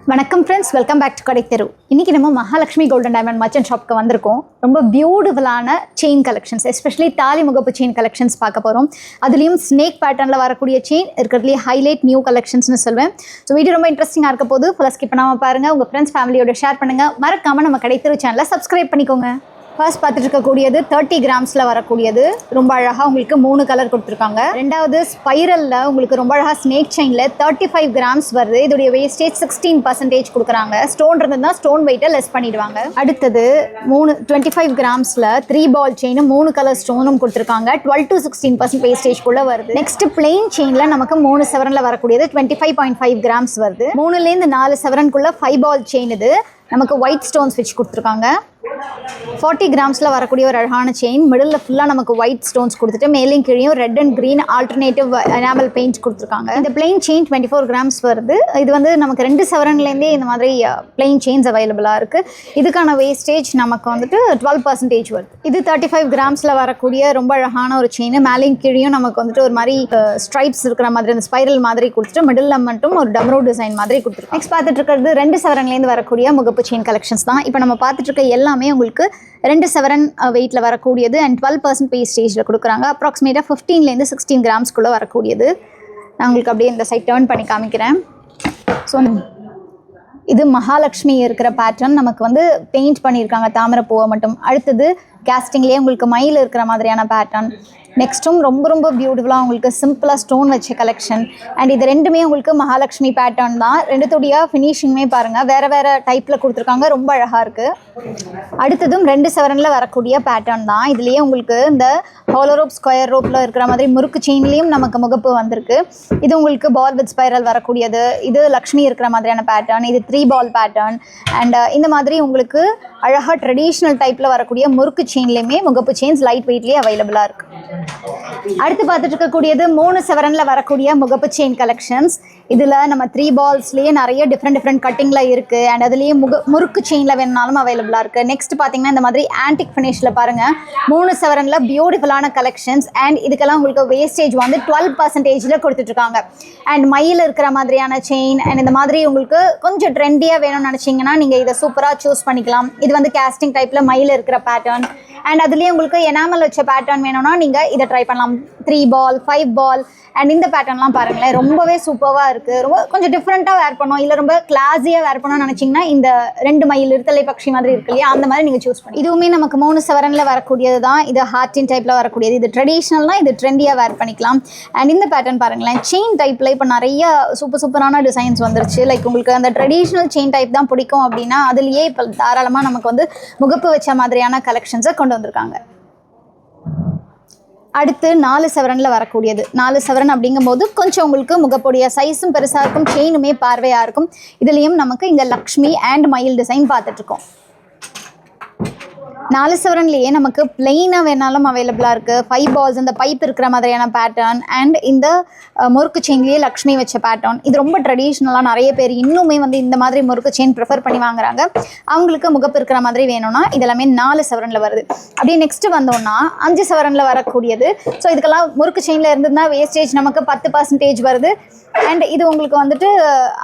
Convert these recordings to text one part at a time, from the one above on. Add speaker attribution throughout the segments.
Speaker 1: வணக்கம் friends, welcome back to கடைத்தெரு. இன்றைக்கி நம்ம மகாலட்சுமி கோல்டன் டைமண்ட் மர்ச்சன்ட் ஷாப்க்கு வந்திருக்கோம். ரொம்ப பியூட்டிஃபுல்லான செயின் கலெக்ஷன்ஸ், எஸ்பெஷலி தாலி முகப்பு செயின் கலெக்ஷன்ஸ் பார்க்க போகிறோம். அதுலேயும் ஸ்னேக் பேட்டர்னில் வரக்கூடிய செயின் இருக்கிறதுலேயே ஹைலைட் நியூ கலெக்ஷன்ஸ்னு சொல்வேன். ஸோ வீடியோ ரொம்ப இன்ட்ரெஸ்டிங்காக இருக்க போது ஃபுல்லாக ஸ்கிப் பண்ணாமல் பாருங்கள். உங்கள் ஃப்ரெண்ட்ஸ் ஃபேமிலியோட ஷேர் பண்ணுங்கள். மறக்காமல் நம்ம கடைத்தெரு சேனலை சப்ஸ்கிரைப் பண்ணிக்கோங்க. ஃபர்ஸ்ட் பார்த்துட்டு இருக்கக்கூடியது 30 கிராம்ஸில் வரக்கூடியது. ரொம்ப அழகாக உங்களுக்கு 3 கலர் கொடுத்துருக்காங்க. ரெண்டாவது ஸ்பைரலில் உங்களுக்கு ரொம்ப அழகாக ஸ்னேக் செயினில் 35 கிராம்ஸ் வருது. இதோடைய வேஸ்டேஜ் 16% கொடுக்குறாங்க. ஸ்டோன் இருந்ததுன்னா ஸ்டோன் வெயிட்டை லெஸ் பண்ணிடுவாங்க. அடுத்தது 25 கிராம்ஸில் 3 பால் செயினும் 3 கலர் ஸ்டோனும் கொடுத்துருக்காங்க. 12 to 16% வேஸ்டேஜ்குள்ளே வருது. நெக்ஸ்ட் பிளெயின் செயினில் நமக்கு 3 சவரனில் வரக்கூடியது 25.5 கிராம்ஸ் வருது. 3லேருந்து 4 சவரனுக்குள்ள 5 பால் செயின். இது நமக்கு ஒயிட் ஸ்டோன்ஸ் வச்சு கொடுத்துருக்காங்க. 40 கிராம்ஸில் வரக்கூடிய ஒரு அழகான செயின். மிடில் ஃபுல்லாக நமக்கு ஒயிட் ஸ்டோன்ஸ் கொடுத்துட்டு மேலேயும் கீழேயும் red and green alternative enamel paint கொடுத்துருக்காங்க. இந்த பிளெயின் செயின் 24 கிராம்ஸ் வருது. இது வந்து நமக்கு 2 சவரன்லேருந்தே இந்த மாதிரி பிளெயின் செயின்ஸ் அவைலபிளாக இருக்குது. இதுக்கான வேஸ்டேஜ் நமக்கு வந்துட்டு 12% வருது. இது 35 கிராம்ஸில் வரக்கூடிய ரொம்ப அழகான ஒரு செயின். மேலேயும் கீழேயும் நமக்கு வந்துட்டு ஒரு மாதிரி ஸ்ட்ரைப்ஸ் இருக்கிற மாதிரி அந்த ஸ்பைரல் மாதிரி கொடுத்துட்டு மிடில் மட்டும் ஒரு டம்ரோ டிசைன் மாதிரி கொடுத்துருக்கோம். நெக்ஸ்ட் பார்த்துட்டு இருக்கிறது 2 சவரன்லேருந்து வரக்கூடிய முகப்பு செயின் கலெக்ஷன்ஸ் தான். இப்போ நம்ம பார்த்துட்டு இருக்க எல்லாமே உங்களுக்கு 2 சவரன் வெயிட்டில் வரக்கூடியது அண்ட் 12% வேஸ்டேஜில் கொடுக்குறாங்க. அப்ராக்சிமேட்டாக 15லேருந்து 16 கிராம்ஸ்குள்ளே வரக்கூடியது. நான் உங்களுக்கு அப்படியே இந்த சைட் டர்ன் பண்ணி காமிக்கிறேன். ஸோ இது மகாலட்சுமி இருக்கிற பேட்டர்ன் நமக்கு வந்து பெயிண்ட் பண்ணியிருக்காங்க, தாமரை பூவை மட்டும். அடுத்தது கேஸ்டிங்லேயே உங்களுக்கு மயில் இருக்கிற மாதிரியான பேட்டர்ன். நெக்ஸ்ட்டும் ரொம்ப ரொம்ப பியூட்டிஃபுல்லாக உங்களுக்கு சிம்பிளாக ஸ்டோன் வச்ச கலெக்ஷன். அண்ட் இது ரெண்டுமே உங்களுக்கு மகாலட்சுமி பேட்டர்ன் தான். ரெண்டுத்துடைய ஃபினிஷிங்குமே பாருங்கள் வேறு வேறு டைப்பில் கொடுத்துருக்காங்க. ரொம்ப அழகாக இருக்குது. அடுத்ததும் 2 சவரனில் வரக்கூடிய பேட்டர்ன் தான். இதுலேயே உங்களுக்கு இந்த ஹாலோ ரோப், ஸ்கொயர் ரோப்பில் இருக்கிற மாதிரி முறுக்கு செயின்லேயும் நமக்கு முகப்பு வந்திருக்கு. இது உங்களுக்கு பால் வித் ஸ்பைரல் வரக்கூடியது. இது லக்ஷ்மி இருக்கிற மாதிரியான பேட்டர்ன். இது 3 பால் பேட்டர்ன். அண்ட் இந்த மாதிரி உங்களுக்கு அழகாக ட்ரெடிஷ்னல் டைப்பில் வரக்கூடிய முறுக்கு செயின்லேயுமே முகப்பு செயின்ஸ் லைட் வெயிட்லேயே அவைலபிளாக இருக்குது. அடுத்து பார்த்துட்டு இருக்கக்கூடியது 3 சவரனில் வரக்கூடிய முகப்பு செயின் கலெக்ஷன்ஸ். இதில் நம்ம 3 பால்ஸ்லேயே நிறைய டிஃப்ரெண்ட் கட்டிங்கில் இருக்குது. அண்ட் அதுலேயே முறுக்கு செயினில் வேணுனாலும் அவைலபிளாக இருக்குது. நெக்ஸ்ட் பார்த்தீங்கன்னா இந்த மாதிரி ஆன்டிக் ஃபினிஷில் பாருங்கள் 3 சவரனில் பியூட்டிஃபுல்லான கலெக்ஷன்ஸ். அண்ட் இதுக்கெல்லாம் உங்களுக்கு வேஸ்டேஜ் வந்து 12%ல் கொடுத்துட்ருக்காங்க. அண்ட் மயில் இருக்கிற மாதிரியான செயின். அண்ட் இந்த மாதிரி உங்களுக்கு கொஞ்சம் ட்ரெண்டியாக வேணும்னு நினச்சிங்கன்னா நீங்கள் இதை சூப்பராக சூஸ் பண்ணிக்கலாம். இது வந்து கேஸ்டிங் டைப்பில் மயில் இருக்கிற பேட்டர்ன். அண்ட் அதுலேயே உங்களுக்கு எனாமல் வச்ச பேட்டர்ன் வேணும்னா நீங்கள் இதை ட்ரை பண்ணலாம். 3 பால், 5 பால். அண்ட் இந்த பேட்டர்ன்லாம் பாருங்களேன் ரொம்பவே சூப்பராக இருக்குது. ரொம்ப கொஞ்சம் டிஃப்ரெண்ட்டாக வேர் பண்ணோம், இல்லை ரொம்ப கிளாஸியாக வேர் பண்ணோம்னு நினச்சிங்கன்னா இந்த 2 மயில் இருத்தலை பட்சி மாதிரி இருக்கு இல்லையா, அந்த மாதிரி நீங்கள் சூஸ் பண்ணி. இதுவுமே நமக்கு 3 சவரனில் வரக்கூடியது தான். இது ஹார்டின் டைப்பில் வரக்கூடியது. இது ட்ரெடிஷ்னல்னால் இது ட்ரெண்டியாக வேர் பண்ணிக்கலாம். அண்ட் இந்த பேட்டர்ன் பாருங்களேன் செயின் டைப்பில் இப்போ நிறைய சூப்பரான டிசைன்ஸ் வந்துருச்சு. லைக் உங்களுக்கு அந்த ட்ரெடிஷ்னல் செயின் டைப் தான் பிடிக்கும் அப்படின்னா அதுலேயே இப்போ தாராளமாக நமக்கு வந்து முகப்பு வச்ச மாதிரியான கலெக்ஷன்ஸை கொண்டு வந்திருக்காங்க. அடுத்து 4 சவரனில் வரக்கூடியது. 4 சவரன் அப்படிங்கும்போது கொஞ்சம் உங்களுக்கு முகப்புடைய சைஸும் பெருசாக இருக்கும், செயினுமே பார்வையாக இருக்கும். இதுலேயும் நமக்கு இங்கே லக்ஷ்மி அண்ட் மயில் டிசைன் பார்த்துட்ருக்கோம். 4 சவரன்லேயே நமக்கு பிளெயினாக வேணாலும் அவைலபிளாக இருக்குது. 5 பால்ஸ் இந்த பைப் இருக்கிற மாதிரியான பேட்டர்ன். அண்ட் இந்த முறுக்கு செயின்லேயே லக்ஷ்மி வச்ச பேட்டர்ன். இது ரொம்ப ட்ரெடிஷ்னலாக நிறைய பேர் இன்னுமே வந்து இந்த மாதிரி முறுக்கு செயின் ப்ரிஃபர் பண்ணி வாங்குறாங்க. அவங்களுக்கு முகப்பு இருக்கிற மாதிரி வேணும்னா இதெல்லாமே 4 சவரனில் வருது. அப்படியே நெக்ஸ்ட்டு வந்தோம்னா 5 சவரனில் வரக்கூடியது. ஸோ இதுக்கெல்லாம் முறுக்கு செயினில் இருந்ததுன்னா வேஸ்டேஜ் நமக்கு 10% வருது. அண்ட் இது உங்களுக்கு வந்துட்டு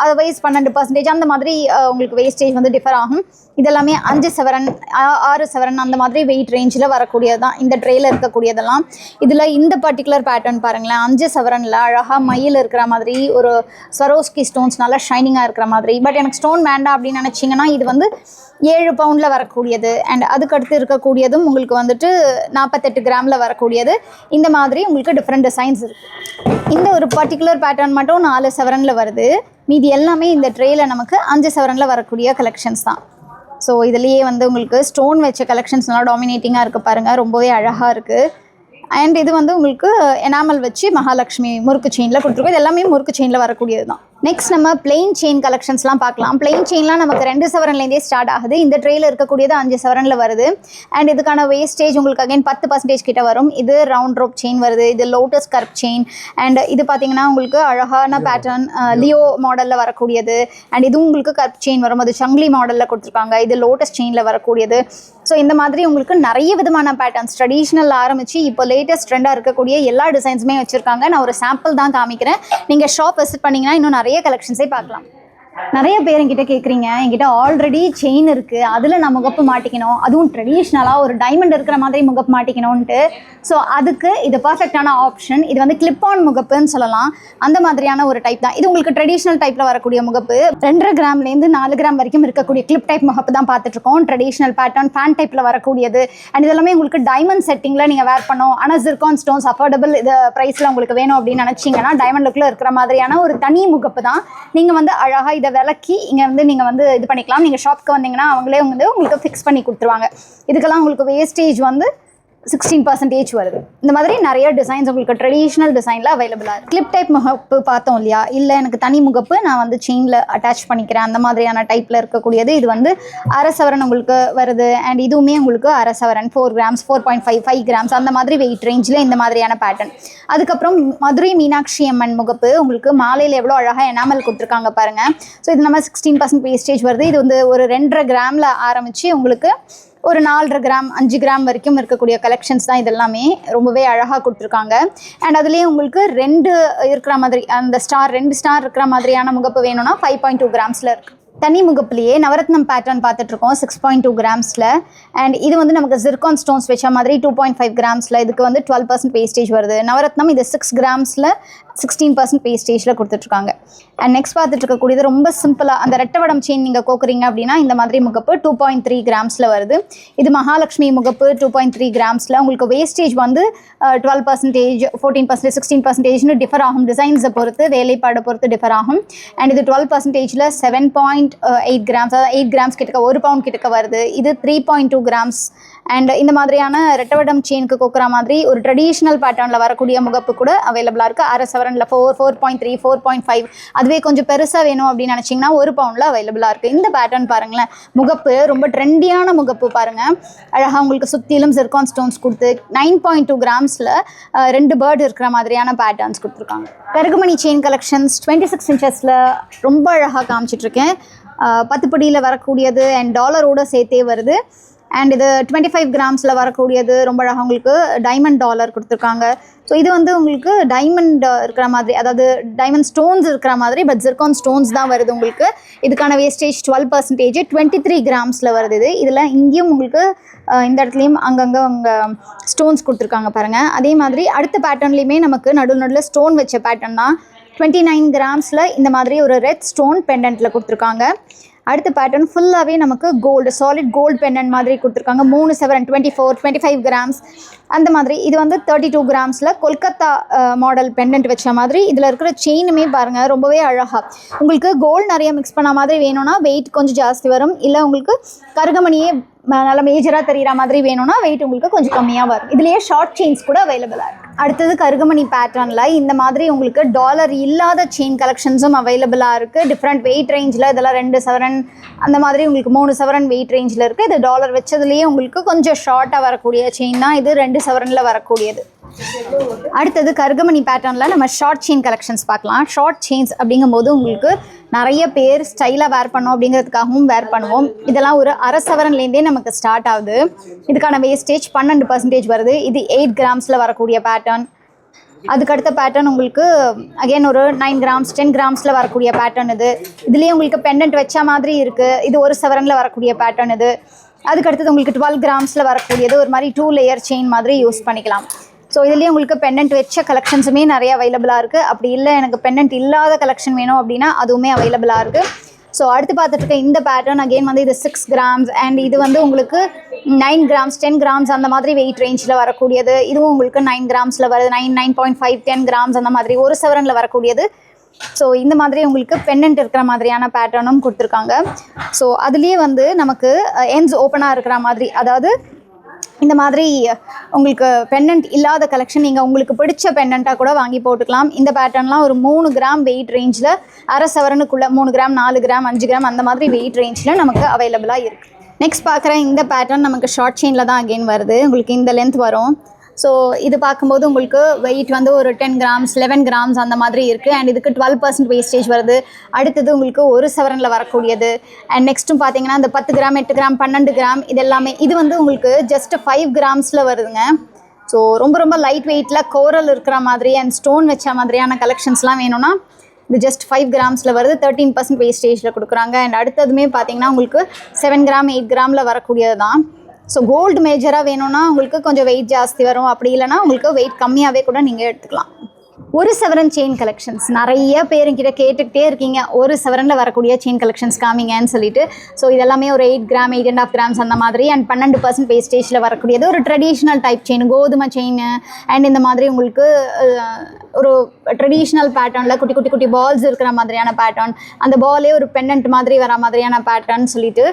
Speaker 1: அதர்வைஸ் 12% அந்த மாதிரி உங்களுக்கு வேஸ்டேஜ் வந்து டிஃபர் ஆகும். இதெல்லாமே 5 சவரன், 6 சவரன் அந்த மாதிரி வெயிட் ரேஞ்சில் வரக்கூடியது தான் இந்த ட்ரேயில் இருக்கக்கூடியதெல்லாம். இதில் இந்த பர்டிகுலர் பேட்டர்ன் பாருங்களேன் 5 சவரனில் அழகாக மயில் இருக்கிற மாதிரி ஒரு ஸ்வரோஸ்கி ஸ்டோன்ஸ் நல்லா ஷைனிங்காக இருக்கிற மாதிரி. பட் எனக்கு ஸ்டோன் வேண்டாம் அப்படின்னு நினச்சிங்கன்னா இது வந்து 7 பவுண்டில் வரக்கூடியது. அண்ட் அதுக்கடுத்து இருக்கக்கூடியதும் உங்களுக்கு வந்துட்டு 48 கிராமில் வரக்கூடியது. இந்த மாதிரி உங்களுக்கு டிஃப்ரெண்ட் டிசைன்ஸ் இருக்குது. இந்த ஒரு பர்டிகுலர் பேட்டர்ன் மட்டும் 4 சவரனில் வருது. மீதி எல்லாமே இந்த ட்ரேயில் நமக்கு 5 சவரனில் வரக்கூடிய கலெக்ஷன்ஸ் தான். ஸோ இதுலேயே வந்து உங்களுக்கு ஸ்டோன் வச்ச கலெக்ஷன்ஸ் நல்லா டாமினேட்டிங்காக இருக்குது பாருங்கள், ரொம்பவே அழகாக இருக்குது. அண்ட் இது வந்து உங்களுக்கு எனாமல் வச்சு மகாலட்சுமி முறுக்கு செயினில் கொடுத்துருக்கோம். இது எல்லாமே முறுக்கு செயினில் வரக்கூடியது தான். நெக்ஸ்ட் நம்ம பிளெயின் செயின் கலெக்ஷன்ஸ்லாம் பார்க்கலாம். பிளெயின் செயின்லாம் நமக்கு 2 சவரன்லேருந்தே ஸ்டார்ட் ஆகுது. இந்த ட்ரேயில் இருக்கக்கூடியது 5 சவரனில் வருது. அண்ட் இதுக்கான வேஸ்டேஜ் உங்களுக்கு அகைன் 10% கிட்ட வரும். இது ரவுண்ட் ரோப் செயின் வருது. இது லோட்டஸ் கர்ப் செயின். அண்ட் இது பார்த்தீங்கன்னா உங்களுக்கு அழகான பேட்டர்ன் லியோ மாடலில் வரக்கூடியது. அண்ட் இதுவும் உங்களுக்கு கர்ப் செயின் வரும். அது சங்கிலி மாடலில் கொடுத்துருக்காங்க. இது லோட்டஸ் செயினில் வரக்கூடியது. ஸோ இந்த மாதிரி உங்களுக்கு நிறைய விதமான பேட்டர்ன்ஸ் ட்ரெடிஷ்னல் ஆரம்பித்து இப்போ லேட்டஸ்ட் ட்ரெண்டாக இருக்கக்கூடிய எல்லா டிசைன்ஸுமே வச்சுருக்காங்க. நான் ஒரு சாம்பிள் தான் காமிக்கிறேன். நீங்கள் ஷாப் விசிட் பண்ணிங்கன்னா இன்னும் நிறைய கலெக்ஷன்ஸே பார்க்கலாம். நிறைய பேர் என்கிட்ட கேட்குறீங்க, என்கிட்ட ஆல்ரெடி செயின் இருக்குது, அதில் நான் முகப்பு மாட்டிக்கணும், அதுவும் ட்ரெடிஷ்னலாக ஒரு டைமண்ட் இருக்கிற மாதிரி முகப்பு மாட்டிக்கணும்ன்ட்டு. ஸோ அதுக்கு இது பர்ஃபெக்டான ஆப்ஷன். இது வந்து கிளிப் ஆன் முகப்புன்னு சொல்லலாம். அந்த மாதிரியான ஒரு டைப் தான் இது. உங்களுக்கு ட்ரெடிஷ்னல் டைப்பில் வரக்கூடிய முகப்பு 2.5 கிராம்லேருந்து 4 கிராம் வரைக்கும் இருக்கக்கூடிய கிளிப் டைப் முகப்பு தான் பார்த்துட்ருக்கோம். ட்ரெடிஷ்னல் பேட்டர்ன் ஃபேன் டைப்பில் வரக்கூடியது. அண்ட் இதெல்லாமே உங்களுக்கு டைமண்ட் செட்டிங்கில் நீங்கள் வேர் பண்ணோம். ஆனால் ஜிர்கான் ஸ்டோன்ஸ் அஃபோர்டபுள் இது ப்ரைஸில் உங்களுக்கு வேணும் அப்படின்னு நினச்சிங்கன்னா டைமண்ட் லுக்கில் இருக்கிற மாதிரியான ஒரு தனி முகப்பு தான். நீங்கள் வந்து அழகாக இதை விலக்கி இங்கே வந்து நீங்கள் வந்து இது பண்ணிக்கலாம். நீங்கள் ஷாப்க்கு வந்தீங்கன்னா அவங்களே வந்து உங்களுக்கு ஃபிக்ஸ் பண்ணி கொடுத்துருவாங்க. இதுக்கெல்லாம் உங்களுக்கு வேஸ்டேஜ் வந்து 16% வருது. இந்த மாதிரி நிறைய டிசைன்ஸ் உங்களுக்கு ட்ரெடிஷ்னல் டிசைனில் அவைலபிளாக இருக்குது. கிளிப் டைப் முகப்பு பார்த்தோம் இல்லையா, இல்லை எனக்கு தனி முகப்பு நான் வந்து செயினில் அட்டாச் பண்ணிக்கிறேன் அந்த மாதிரியான டைப்பில் இருக்கக்கூடியது. இது வந்து அரை சவரன் உங்களுக்கு வருது. அண்ட் இதுவுமே உங்களுக்கு அரை சவரன் 4 கிராம்ஸ் 4.5 கிராம்ஸ் அந்த மாதிரி வெயிட் ரேஞ்சில் இந்த மாதிரியான பேட்டர்ன். அதுக்கப்புறம் மதுரை மீனாட்சி அம்மன் முகப்பு உங்களுக்கு மாலையில் எவ்வளோ அழகாக எனாமல் கொடுத்துருக்காங்க பாருங்கள். ஸோ இது நம்ம 16% வேஸ்டேஜ் வருது. இது வந்து ஒரு 2.5 கிராமில் ஆரம்பித்து உங்களுக்கு ஒரு 4.5 கிராம் 5 கிராம் வரைக்கும் இருக்கக்கூடிய கலெக்ஷன்ஸ் தான் இதெல்லாமே. ரொம்பவே அழகாக கொடுத்துருக்காங்க. அண்ட் அதுலேயே உங்களுக்கு 2 இருக்கிற மாதிரி அந்த 2 ஸ்டார் இருக்கிற மாதிரியான முகப்பு வேணும்னா 5.2 கிராம்ஸில் இருக்குது. தனி முகப்புலேயே நவரத்னம் பேட்டர்ன் பார்த்துட்ருக்கோம் 6.2 கிராம்ஸில். அண்ட் இது வந்து நமக்கு ஜிர்கான் ஸ்டோன்ஸ் வச்ச மாதிரி 2.5 கிராம்ஸில். இதுக்கு வந்து 12% வேஸ்டேஜ் வருது. நவரத்னம் இது 6 கிராம்ஸில் 16% வேஸ்டேஜில் கொடுத்துட்ருக்காங்க. அண்ட் நெக்ஸ்ட் பார்த்துட்டு இருக்கக்கூடியது ரொம்ப சிம்பிளாக அந்த ரெட்டவடம் செயின் நீங்கள் கோக்குறீங்க அப்படின்னா இந்த மாதிரி முகப்பு 2.3 கிராம்ஸில் வருது. இது மகாலட்சுமி முகப்பு 2.3 கிராம்ஸில். உங்களுக்கு வேஸ்டேஜ் வந்து 12%, 14%, 16% டிஃபர் ஆகும். டிசைன்ஸை பொறுத்து, வேலைப்பாடை பொறுத்து டிஃபர் ஆகும். அண்ட் இது 12%ல் 7.8 கிராம்ஸ், அதாவது 8 கிராம்ஸ் கிட்டக்க 1 பவுண்ட் கிட்டக்க வருது. இது 3.2 கிராம்ஸ். அண்ட் இந்த மாதிரியான ரெட்டவடம் செயினுக்கு கோக்குற மாதிரி ஒரு ட்ரெடிஷ்னல் பேட்டர்னில் வரக்கூடிய முகப்பு கூட அவைலபிளாக இருக்குது. அரை சவரனில் 4.3, 4.5. அதுவே கொஞ்சம் பெருசாக வேணும் அப்படின்னு நினச்சிங்கன்னா 1 பவுண்டில் அவைலபிளாக இருக்குது. இந்த பேட்டர்ன் பாருங்களேன், முகப்பு ரொம்ப ட்ரெண்டியான முகப்பு பாருங்கள். அழகாக உங்களுக்கு சுற்றிலும் ஜிர்கான் ஸ்டோன்ஸ் கொடுத்து 9.2 கிராம்ஸில் 2 பேர்டு இருக்கிற மாதிரியான பேட்டர்ன்ஸ் கொடுத்துருக்காங்க. கருகுமணி செயின் கலெக்ஷன்ஸ் 26 இன்ச்சஸில் ரொம்ப அழகாக காமிச்சிட்ருக்கேன். 10 படியில் வரக்கூடியது அண்ட் டாலரோடு சேர்த்தே வருது. அண்ட் இது 25 கிராம்ஸில் வரக்கூடியது ரொம்ப அழகாக உங்களுக்கு டைமண்ட் டாலர் கொடுத்துருக்காங்க. ஸோ இது வந்து உங்களுக்கு டைமண்ட் இருக்கிற மாதிரி, அதாவது டைமண்ட் ஸ்டோன்ஸ் இருக்கிற மாதிரி, பட் ஜிர்கான் ஸ்டோன்ஸ் தான் வருது உங்களுக்கு. இதுக்கான வேஸ்டேஜ் 12%, 23 கிராம்ஸில் வருது. இதில் இங்கேயும் உங்களுக்கு இந்த இடத்துலையும் அங்கங்கே ஸ்டோன்ஸ் கொடுத்துருக்காங்க பாருங்கள். அதே மாதிரி அடுத்த பேட்டர்ன்லேயுமே நமக்கு நடுவில் ஸ்டோன் வச்ச பேட்டர்ன் தான். 29 கிராம்ஸில் இந்த மாதிரி ஒரு ரெட் ஸ்டோன் பெண்டன்ட்டில் கொடுத்துருக்காங்க. அடுத்த பேட்டர்ன் ஃபுல்லாகவே நமக்கு கோல்டு, சாலிட் கோல்டு பெண்டன்ட் மாதிரி கொடுத்துருக்காங்க. 3 சவரன் 24, 25 கிராம்ஸ் அந்த மாதிரி. இது வந்து 32 கிராம்ஸில் கொல்கத்தா மாடல் பெண்டன்ட் வச்ச மாதிரி. இதில் இருக்கிற செயினுமே பாருங்கள் ரொம்பவே அழகாக. உங்களுக்கு கோல்டு நிறைய மிக்ஸ் பண்ண மாதிரி வேணும்னா வெயிட் கொஞ்சம் ஜாஸ்தி வரும். இல்லை உங்களுக்கு கருகமணியே நல்ல மேஜராக தெரிகிற மாதிரி வேணும்னா வெயிட் உங்களுக்கு கொஞ்சம் கம்மியாக வரும். இதுலேயே ஷார்ட் செயின்ஸ் கூட அவைலபிளாக இருக்குது. அடுத்தது கருகமணி பேட்டர்னில் இந்த மாதிரி உங்களுக்கு டாலர் இல்லாத செயின் கலெக்ஷன்ஸும் அவைலபிளாக இருக்குது. டிஃப்ரெண்ட் வெயிட் ரேஞ்சில். இதெல்லாம் 2 சவரன் அந்த மாதிரி உங்களுக்கு 3 சவரன் வெயிட் ரேஞ்சில் இருக்குது. இது டாலர் வச்சதுலேயே உங்களுக்கு கொஞ்சம் ஷார்ட்டாக வரக்கூடிய செயின் தான். இது 2 சவரனில் வரக்கூடியது. அடுத்தது கருகமணி பேட்டர்னில் நம்ம ஷார்ட் செயின் கலெக்ஷன்ஸ் பார்க்கலாம். ஷார்ட் செயின்ஸ் அப்படிங்கும்போது உங்களுக்கு நிறைய பேர் ஸ்டைலாக வேர் பண்ணோம் அப்படிங்கிறதுக்காகவும் வேர் பண்ணுவோம். இதெல்லாம் ஒரு அரை சவரன்லேருந்தே நமக்கு ஸ்டார்ட் ஆகுது. இதுக்கான வேஸ்டேஜ் 12% வருது. இது 8 கிராம்ஸில் வரக்கூடிய பேட்டர்ன். அதுக்கடுத்த பேட்டர்ன் உங்களுக்கு அகெயின் ஒரு 9 கிராம்ஸ் 10 கிராம்ஸில் வரக்கூடிய பேட்டர்ன் இது. இதுலேயே உங்களுக்கு பெண்டன்ட் வச்ச மாதிரி இருக்குது. இது 1 சவரனில் வரக்கூடிய பேட்டர்ன் இது. அதுக்கடுத்தது உங்களுக்கு 12 கிராம்ஸில் வரக்கூடியது ஒரு மாதிரி 2 லேயர் செயின் மாதிரி யூஸ் பண்ணிக்கலாம். ஸோ இதுலேயே உங்களுக்கு பெண்டன்ட் வச்ச கலெக்ஷன்ஸுமே நிறைய அவைலபிளாக இருக்குது. அப்படி இல்லை எனக்கு பெண்டன்ட் இல்லாத கலெக்ஷன் வேணும் அப்படின்னா அதுவுமே அவைலபிளாக இருக்குது. ஸோ அடுத்து பார்த்துட்டு இருக்க இந்த பேட்டர்ன் அகெயின் வந்து இது 6 கிராம்ஸ் அண்ட் இது வந்து உங்களுக்கு 9 கிராம்ஸ் 10 கிராம்ஸ் அந்த மாதிரி வெயிட் ரேஞ்சில் வரக்கூடியது. இதுவும் உங்களுக்கு 9 கிராம்ஸில் வருது. 9.5 10 கிராம்ஸ் அந்த மாதிரி 1 சவரனில் வரக்கூடியது. ஸோ இந்த மாதிரி உங்களுக்கு பெண்டன்ட் இருக்கிற மாதிரியான பேட்டர்னும் கொடுத்துருக்காங்க. ஸோ அதுலேயே வந்து நமக்கு எண்ட்ஸ் ஓப்பனாக இருக்கிற மாதிரி, அதாவது இந்த மாதிரி உங்களுக்கு பெண்டன்ட் இல்லாத கலெக்ஷன் நீங்கள் உங்களுக்கு பிடிச்ச பெண்டண்ட்டாக கூட வாங்கி போட்டுக்கலாம். இந்த பேட்டர்ன்லாம் ஒரு 3 கிராம் வெயிட் ரேஞ்சில் அரை சவரனுக்குள்ளே 3 கிராம் 4 கிராம் 5 கிராம் அந்த மாதிரி வெயிட் ரேஞ்சில் நமக்கு அவைலபிளாக இருக்குது. நெக்ஸ்ட் பார்க்குற இந்த பேட்டர்ன் நமக்கு ஷார்ட் செயினில் தான் அகெயின் வருது. உங்களுக்கு இந்த லென்த் வரும். ஸோ இது பார்க்கும்போது உங்களுக்கு வெயிட் வந்து ஒரு 10 கிராம்ஸ் 11 கிராம்ஸ் அந்த மாதிரி இருக்குது. அண்ட் இதுக்கு 12% வேஸ்டேஜ் வருது. அடுத்தது உங்களுக்கு 1 சவரனில் வரக்கூடியது. அண்ட் நெக்ஸ்ட்டும் பார்த்தீங்கன்னா இந்த 10 கிராம் 8 கிராம் 12 கிராம் இது எல்லாமே. இது வந்து உங்களுக்கு ஜஸ்ட் 5 கிராம்ஸில் வருதுங்க. ஸோ ரொம்ப ரொம்ப லைட் வெயிட்டில் கோரல் இருக்கிற மாதிரி அண்ட் ஸ்டோன் வச்ச மாதிரியான கலெக்ஷன்ஸ்லாம் வேணும்னா இது ஜஸ்ட் 5 கிராம்ஸில் வருது, 13% வேஸ்டேஜில் கொடுக்குறாங்க. அண்ட் அடுத்ததுமே பார்த்தீங்கன்னா உங்களுக்கு 7 கிராம் 8 கிராமில் வரக்கூடியது தான். ஸோ கோல்டு மேஜராக வேணும்னா உங்களுக்கு கொஞ்சம் வெயிட் ஜாஸ்தி வரும், அப்படி இல்லைனா உங்களுக்கு வெயிட் கம்மியாகவே கூட நீங்கள் எடுத்துக்கலாம். ஒரு சவரன் செயின் கலெக்ஷன்ஸ் நிறைய பேருங்கிட்ட கேட்டுக்கிட்டே இருக்கீங்க, ஒரு சவரனில் வரக்கூடிய செயின் கலெக்ஷன்ஸ் காமிங்கன்னு சொல்லிட்டு. ஸோ இதெல்லாமே ஒரு 8 கிராம் 8.5 கிராம்ஸ் அந்த மாதிரி அண்ட் 12% வேஸ்டேஜில் வரக்கூடியது. ஒரு ட்ரெடிஷ்னல் டைப் செயின், கோதுமை செயின் அண்ட் இந்த மாதிரி உங்களுக்கு ஒரு ட்ரெடிஷ்னல் பேட்டர்னில் குட்டி குட்டி குட்டி பால்ஸ் இருக்கிற மாதிரியான பேட்டர்ன், அந்த பாலே ஒரு பெண்டன்ட் மாதிரி வர மாதிரியான பேட்டர்ன் சொல்லிட்டு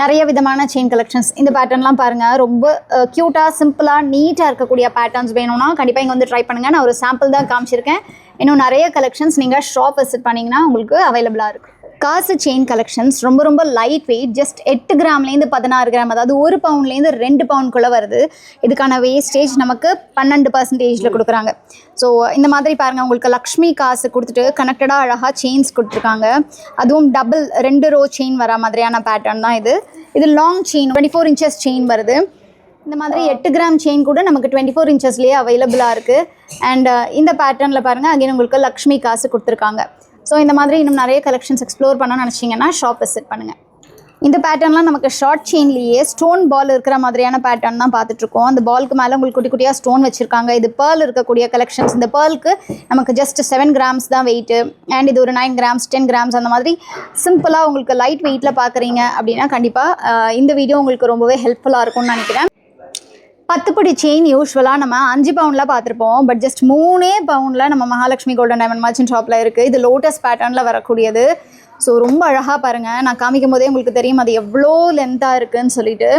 Speaker 1: நிறைய விதமான செயின் கலெக்ஷன்ஸ். இந்த பேட்டர்ன்லாம் பாருங்கள், ரொம்ப க்யூட்டாக சிம்பிளாக நீட்டாக இருக்கக்கூடிய பேட்டர்ன்ஸ் வேணும்னா கண்டிப்பாக இங்கே வந்து ட்ரை பண்ணுங்கள். நான் ஒரு சாம்பிள் தான் காமிச்சிருக்கேன். இன்னும் நிறைய கலெக்ஷன்ஸ் நீங்கள் ஷாப் விசிட் பண்ணிங்கன்னா உங்களுக்கு அவைலபிளாக இருக்குது. காசு செயின் கலெக்ஷன்ஸ் ரொம்ப ரொம்ப லைட் வெயிட், ஜஸ்ட் 8 கிராம்லேருந்து 16 கிராம், அதாவது 1 பவுண்ட்லேருந்து 2 பவுண்ட்குள்ளே வருது. இதுக்கான வேஸ்டேஜ் நமக்கு 12%ல் கொடுக்குறாங்க. ஸோ இந்த மாதிரி பாருங்கள், உங்களுக்கு லக்ஷ்மி காசு கொடுத்துட்டு கனெக்டடாக அழகாக செயின்ஸ் கொடுத்துருக்காங்க. அதுவும் டபுள் 2 ரோ செயின் வர மாதிரியான பேட்டர்ன் தான் இது. இது லாங் செயின் 24 இன்ச்சஸ் செயின் வருது. இந்த மாதிரி 8 கிராம் செயின் கூட நமக்கு 24 இன்ச்சஸ்லேயே அவைலபிளாக இருக்குது. அண்ட் இந்த பேட்டர்னில் பாருங்கள், அகைன் உங்களுக்கு லக்ஷ்மி காசு கொடுத்துருக்காங்க. ஸோ இந்த மாதிரி இன்னும் நிறைய கலெக்ஷன்ஸ் எக்ஸ்ப்ளோர் பண்ணணும்னு நினச்சிங்கன்னா ஷாப் விசிட் பண்ணுங்கள். இந்த பேட்டர்ன்லாம் நமக்கு ஷார்ட் செயின்லேயே ஸ்டோன் பால் இருக்கிற மாதிரியான பேட்டர்ன் தான் பார்த்துட்ருக்கோம். அந்த பாலுக்கு மேலே உங்களுக்கு குட்டி குட்டியாக ஸ்டோன் வச்சுருக்காங்க. இது பேர்ல் இருக்கக்கூடிய கலெக்ஷன்ஸ். இந்த பேர்லுக்கு நமக்கு ஜஸ்ட் 7 கிராம்ஸ் தான் வெயிட்டு. அண்ட் இது ஒரு 9 கிராம்ஸ் 10 கிராம்ஸ் அந்த மாதிரி சிம்பிளாக உங்களுக்கு லைட் வெயிட்டில் பார்க்குறீங்க அப்படின்னா கண்டிப்பாக இந்த வீடியோ உங்களுக்கு ரொம்பவே ஹெல்ப்ஃபுல்லாக இருக்கும்னு நினைக்கிறேன். 10 படி செயின் யூஸ்வலாக நம்ம 5 பவுண்டில் பார்த்துருப்போம். பட் ஜஸ்ட் 3 பவுண்டில் நம்ம மகாலட்சுமி கோல்டன் டைமண்ட் மர்ச்சன்ட் ஷாப்பில் இருக்குது. இது லோட்டஸ் பேட்டர்னில் வரக்கூடியது. ஸோ ரொம்ப அழகாக பாருங்கள், நான் காமிக்கும் போதே உங்களுக்கு தெரியும் அது எவ்வளோ லென்த்தாக இருக்குதுன்னு சொல்லிட்டு.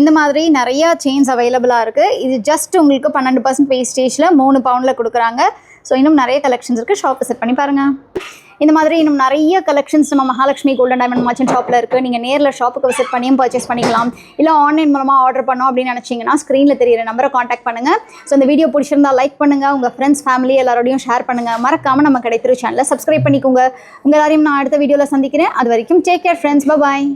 Speaker 1: இந்த மாதிரி நிறையா செயின்ஸ் அவைலபிளாக இருக்குது. இது ஜஸ்ட் உங்களுக்கு 12% வேஸ்டேஜில் 3 பவுண்டில் கொடுக்குறாங்க. ஸோ இன்னும் நிறைய கலெக்ஷன்ஸ் இருக்குது, ஷாப் விசிட் பண்ணி பாருங்கள். இந்த மாதிரி இன்னும் நிறைய கலெக்ஷன்ஸ் நம்ம மகாலட்சுமி கோல்டன் டைமண்ட் மர்ச்சன்ட் ஷாப்பில் இருக்குது. நீங்கள் நேரில் ஷாப்புக்கு விசிட் பண்ணியும் பர்ச்சேஸ் பண்ணிக்கலாம். இல்லை ஆன்லைன் மூலமாக ஆர்டர் பண்ணோம் அப்படின்னு நினச்சிங்கன்னா ஸ்க்ரீனில் தெரியிற நம்பரை காண்டாக்ட் பண்ணுங்கள். ஸோ இந்த வீடியோ பிடிச்சிருந்தால் லைக் பண்ணுங்கள், உங்கள் ஃப்ரெண்ட்ஸ் ஃபேமிலி எல்லாரோடையும் ஷேர் பண்ணுங்கள். மறக்காமல் நம்ம கடைத்தெரு சேனலை சப்ஸ்கிரைப் பண்ணிக்கோங்க. உங்கள் எல்லாரையும் நான் அடுத்த வீடியோவில் சந்திக்கிறேன். அது வரைக்கும் டேக் கேர் ஃப்ரெண்ட்ஸ், பாய்.